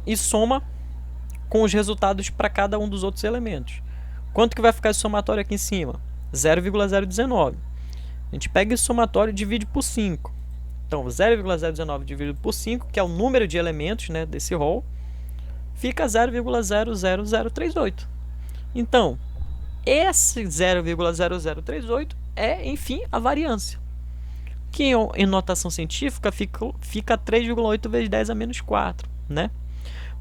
e soma com os resultados para cada um dos outros elementos. Quanto que vai ficar esse somatório aqui em cima? 0,019. A gente pega esse somatório e divide por 5. Então, 0,019 dividido por 5, que é o número de elementos, né, desse rol, fica 0,00038. Então, esse 0,0038 é, enfim, a variância, que em notação científica fica 3,8 vezes 10 a menos 4, né?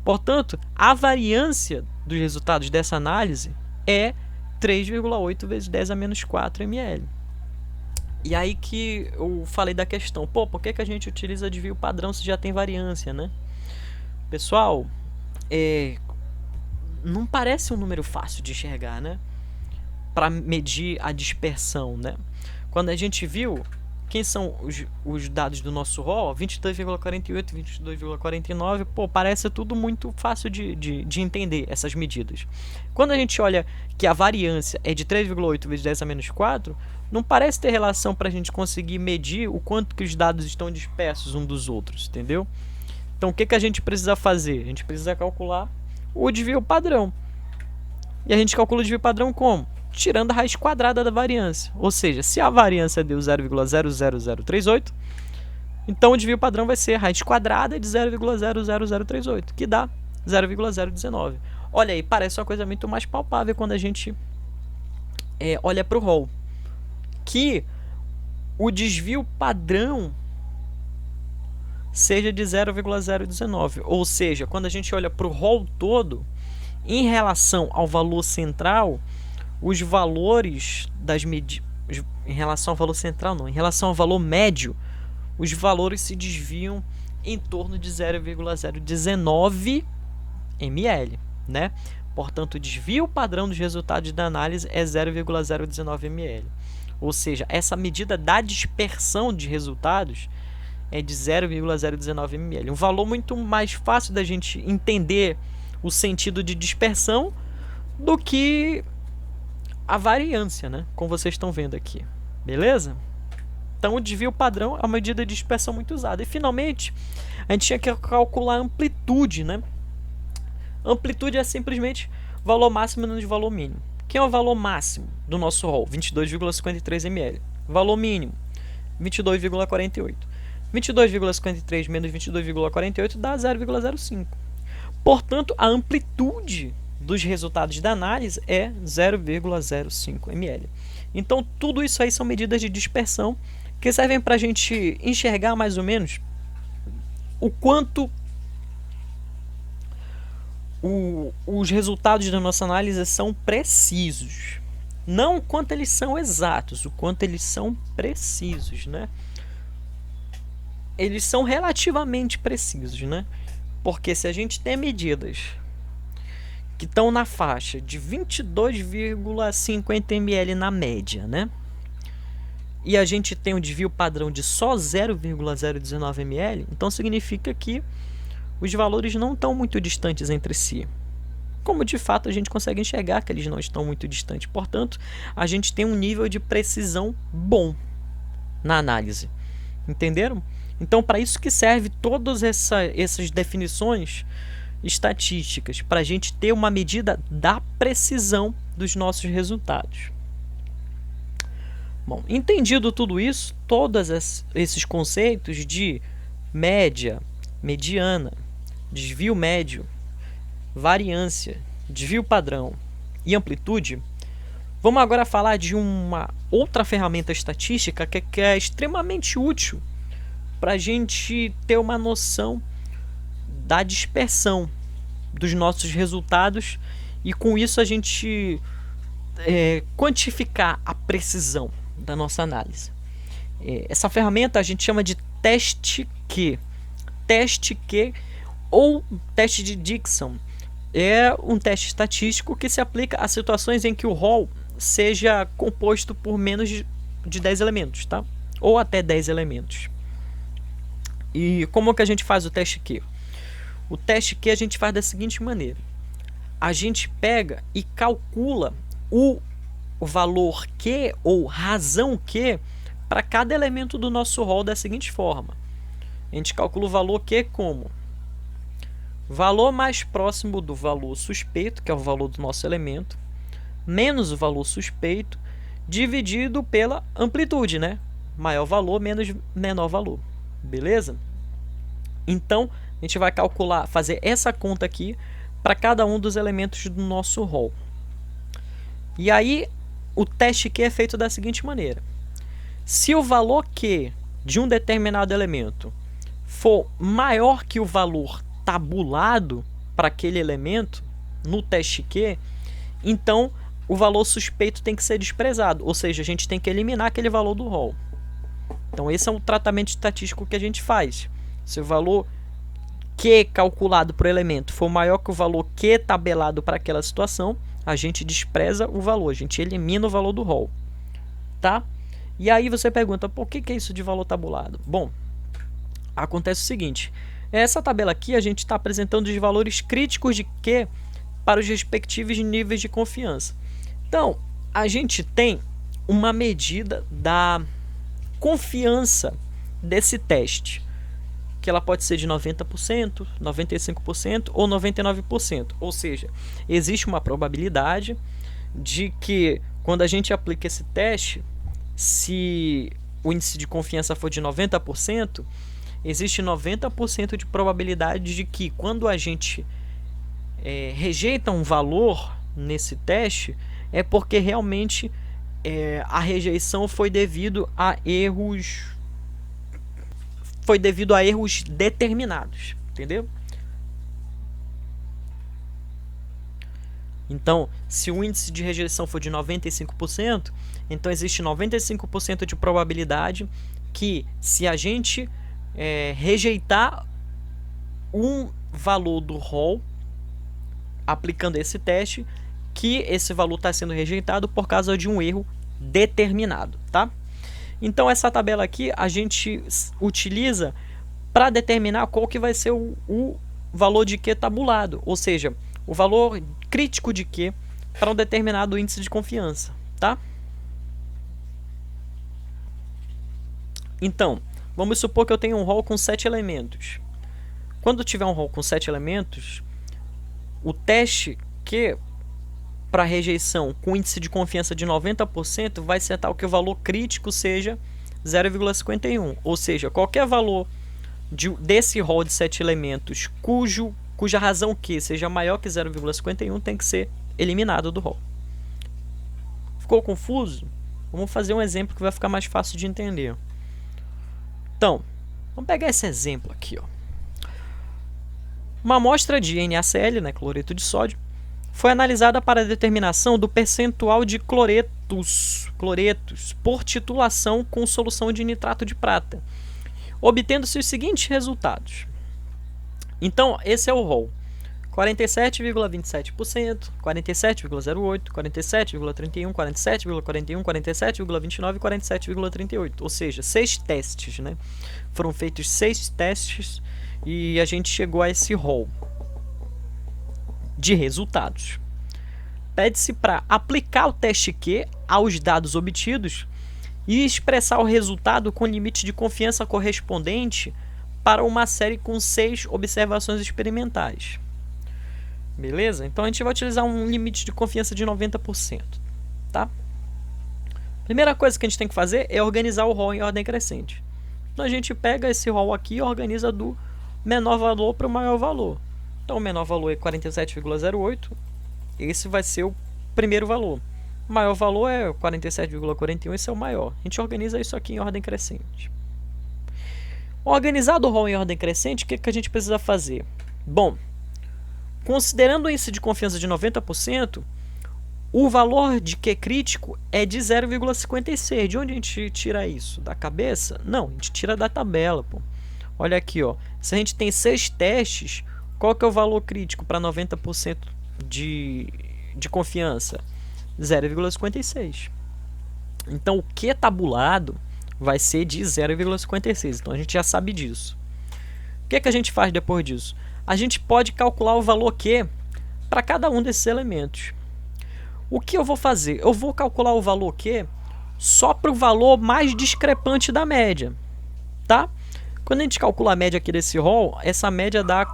Portanto, a variância dos resultados dessa análise é 3,8 vezes 10 a menos 4 ml. E aí que eu falei da questão, pô, por que a gente utiliza desvio padrão se já tem variância, né? Pessoal, não parece um número fácil de enxergar, né? Para medir a dispersão, né? Quando a gente viu quem são os dados do nosso rol, 22,48, 22,49, pô, parece tudo muito fácil de entender essas medidas. Quando a gente olha que a variância é de 3,8 vezes 10 a menos 4, não parece ter relação para a gente conseguir medir o quanto que os dados estão dispersos uns dos outros, entendeu? Então, o que a gente precisa fazer? A gente precisa calcular o desvio padrão. E a gente calcula o desvio padrão como? Tirando a raiz quadrada da variância. Ou seja, se a variância deu 0,00038, então o desvio padrão vai ser a raiz quadrada de 0,00038, que dá 0,019. Olha aí, parece uma coisa muito mais palpável quando a gente olha para o rol. Que o desvio padrão seja de 0,019. Ou seja, quando a gente olha para o rol todo, em relação ao valor central, os valores das medidas, em relação ao valor central não, em relação ao valor médio, os valores se desviam em torno de 0,019 ml, né? Portanto, o desvio padrão dos resultados da análise é 0,019 ml. Ou seja, essa medida da dispersão de resultados é de 0,019 ml. Um valor muito mais fácil da gente entender o sentido de dispersão do que a variância, né? Como vocês estão vendo aqui. Beleza? Então, o desvio padrão é uma medida de dispersão muito usada. E, finalmente, a gente tinha que calcular a amplitude, né? Amplitude é simplesmente valor máximo menos valor mínimo. Quem é o valor máximo do nosso rol? 22,53 ml. Valor mínimo, 22,48. 22,53 menos 22,48 dá 0,05. Portanto, a amplitude dos resultados da análise é 0,05 ml. Então, tudo isso aí são medidas de dispersão que servem para a gente enxergar mais ou menos o quanto os resultados da nossa análise são precisos. Não o quanto eles são exatos, o quanto eles são precisos, né? Eles são relativamente precisos, né? Porque se a gente tem medidas que estão na faixa de 22,50 ml na média, né? E a gente tem um desvio padrão de só 0,019 ml, então significa que os valores não estão muito distantes entre si. Como de fato a gente consegue enxergar que eles não estão muito distantes. Portanto, a gente tem um nível de precisão bom na análise. Entenderam? Então, para isso que serve todas essas definições estatísticas, para a gente ter uma medida da precisão dos nossos resultados. Bom, entendido tudo isso, todos esses conceitos de média, mediana, desvio médio, variância, desvio padrão e amplitude, vamos agora falar de uma outra ferramenta estatística que é extremamente útil para a gente ter uma noção da dispersão dos nossos resultados e com isso a gente quantificar a precisão da nossa análise. Essa ferramenta a gente chama de teste Q. Teste Q ou teste de Dickson é um teste estatístico que se aplica a situações em que o rol seja composto por menos de 10 elementos, tá? Ou até 10 elementos. E como que a gente faz o teste Q? O teste Q a gente faz da seguinte maneira. A gente pega e calcula o valor Q ou razão Q para cada elemento do nosso rol da seguinte forma. A gente calcula o valor Q como valor mais próximo do valor suspeito, que é o valor do nosso elemento, menos o valor suspeito, dividido pela amplitude, né? Maior valor menos menor valor. Beleza? Então, a gente vai calcular, fazer essa conta aqui para cada um dos elementos do nosso rol. E aí, o teste Q é feito da seguinte maneira. Se o valor Q de um determinado elemento for maior que o valor tabulado para aquele elemento no teste Q, então o valor suspeito tem que ser desprezado, ou seja, a gente tem que eliminar aquele valor do rol. Então esse é um tratamento estatístico que a gente faz. Se o valor Q calculado por elemento for maior que o valor Q tabelado para aquela situação, a gente despreza o valor, a gente elimina o valor do rol, tá? E aí você pergunta, por que é isso de valor tabulado? Bom, acontece o seguinte, essa tabela aqui a gente está apresentando os valores críticos de Q para os respectivos níveis de confiança. Então, a gente tem uma medida da confiança desse teste, que ela pode ser de 90%, 95% ou 99%. Ou seja, existe uma probabilidade de que quando a gente aplica esse teste, se o índice de confiança for de 90%, existe 90% de probabilidade de que quando a gente rejeita um valor nesse teste, é porque realmente a rejeição foi devido a erros determinados, entendeu? Então, se o índice de rejeição for de 95%, então existe 95% de probabilidade que se a gente rejeitar um valor do rol aplicando esse teste, que esse valor está sendo rejeitado por causa de um erro determinado, tá? Então essa tabela aqui a gente utiliza para determinar qual que vai ser o valor de Q tabulado, ou seja, o valor crítico de Q para um determinado índice de confiança, tá? Então, vamos supor que eu tenho um rol com 7 elementos. Quando tiver um rol com 7 elementos, o teste Q para rejeição com índice de confiança de 90% vai ser tal que o valor crítico seja 0,51. Ou seja, qualquer valor desse rol de 7 elementos cuja razão Q seja maior que 0,51 tem que ser eliminado do rol. Ficou confuso? Vamos fazer um exemplo que vai ficar mais fácil de entender. Então, vamos pegar esse exemplo aqui, ó. Uma amostra de NaCl, né, cloreto de sódio, foi analisada para a determinação do percentual de cloretos por titulação com solução de nitrato de prata, obtendo-se os seguintes resultados. Então, esse é o rol: 47,27%, 47,08%, 47,31%, 47,41%, 47,29% e 47,38%. Ou seja, 6 testes, né? Foram feitos 6 testes e a gente chegou a esse rol de resultados. Pede-se para aplicar o teste Q aos dados obtidos e expressar o resultado com limite de confiança correspondente para uma série com 6 observações experimentais. Beleza? Então a gente vai utilizar um limite de confiança de 90%, tá? Primeira coisa que a gente tem que fazer é organizar o rol em ordem crescente. Então a gente pega esse rol aqui e organiza do menor valor para o maior valor. Então o menor valor é 47,08. Esse vai ser o primeiro valor. O maior valor é 47,41, esse é o maior. A gente organiza isso aqui em ordem crescente. Organizado o rol em ordem crescente, o que a gente precisa fazer? Bom, considerando o índice de confiança de 90%, o valor de Q crítico é de 0,56. De onde a gente tira isso? Da cabeça? Não, a gente tira da tabela. Pô. Olha aqui, ó. Se a gente tem 6 testes, qual que é o valor crítico para 90% de confiança? 0,56. Então, o Q tabulado vai ser de 0,56. Então, a gente já sabe disso. O que a gente faz depois disso? A gente pode calcular o valor Q para cada um desses elementos. O que eu vou fazer? Eu vou calcular o valor Q só para o valor mais discrepante da média, tá? Quando a gente calcula a média aqui desse rol, essa média dá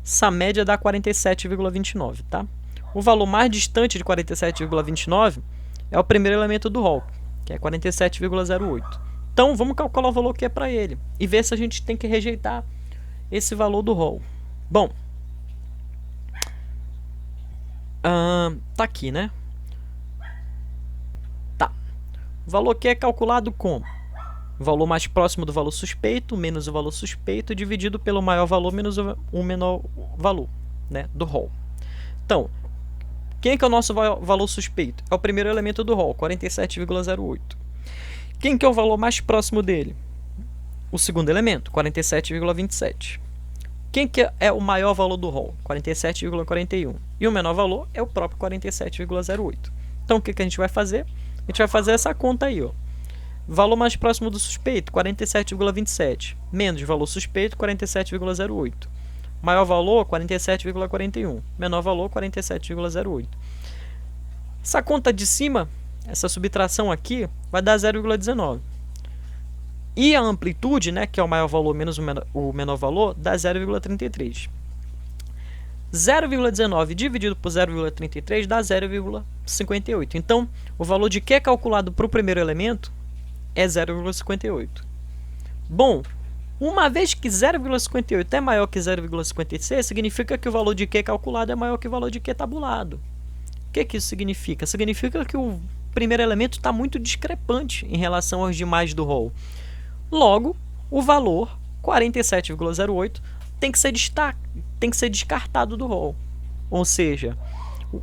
47,29, tá? O valor mais distante de 47,29 é o primeiro elemento do rol, que é 47,08. Então, vamos calcular o valor Q para ele e ver se a gente tem que rejeitar esse valor do rol. Bom, tá aqui, né? Tá. O valor Q é calculado com o valor mais próximo do valor suspeito menos o valor suspeito dividido pelo maior valor menos o menor valor, né, do rol. Então, quem que é o nosso valor suspeito? É o primeiro elemento do rol, 47,08. Quem que é o valor mais próximo dele? O segundo elemento, 47,27. Quem que é o maior valor do rol? 47,41. E o menor valor é o próprio 47,08. Então, o que a gente vai fazer? A gente vai fazer essa conta aí, ó. Valor mais próximo do suspeito, 47,27. Menos valor suspeito, 47,08. Maior valor, 47,41. Menor valor, 47,08. Essa conta de cima, essa subtração aqui, vai dar 0,19. E a amplitude, né, que é o maior valor menos o menor valor, dá 0,33. 0,19 dividido por 0,33 dá 0,58. Então, o valor de Q calculado para o primeiro elemento é 0,58. Bom, uma vez que 0,58 é maior que 0,56, significa que o valor de Q calculado é maior que o valor de Q tabulado. O que isso significa? Significa que o primeiro elemento está muito discrepante em relação aos demais do rol. Logo, o valor 47,08 tem que ser descartado do rol. Ou seja,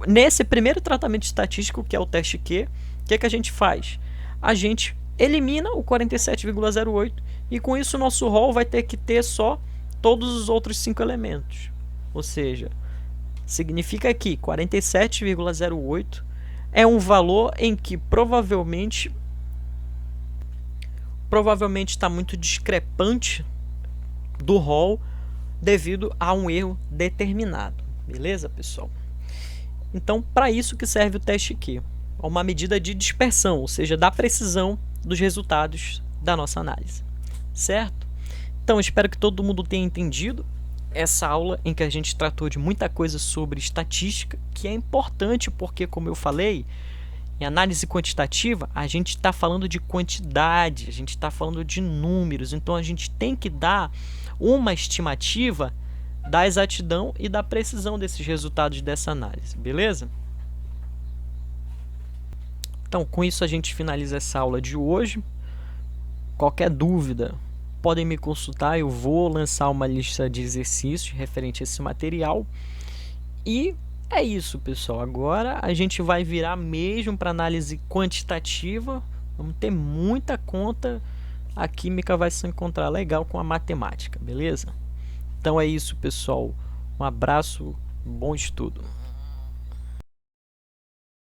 nesse primeiro tratamento estatístico, que é o teste Q, o que a gente faz? A gente elimina o 47,08 e com isso o nosso rol vai ter que ter só todos os outros 5 elementos. Ou seja, significa que 47,08 é um valor em que provavelmente está muito discrepante do rol devido a um erro determinado. Beleza, pessoal? Então, para isso que serve o teste Q. É uma medida de dispersão, ou seja, da precisão dos resultados da nossa análise. Certo? Então, espero que todo mundo tenha entendido essa aula em que a gente tratou de muita coisa sobre estatística, que é importante porque, como eu falei, em análise quantitativa, a gente está falando de quantidade, a gente está falando de números, então a gente tem que dar uma estimativa da exatidão e da precisão desses resultados dessa análise, beleza? Então, com isso a gente finaliza essa aula de hoje. Qualquer dúvida, podem me consultar, eu vou lançar uma lista de exercícios referente a esse material. E é isso, pessoal. Agora a gente vai virar mesmo para análise quantitativa. Vamos ter muita conta. A química vai se encontrar legal com a matemática, beleza? Então é isso, pessoal. Um abraço, bom estudo.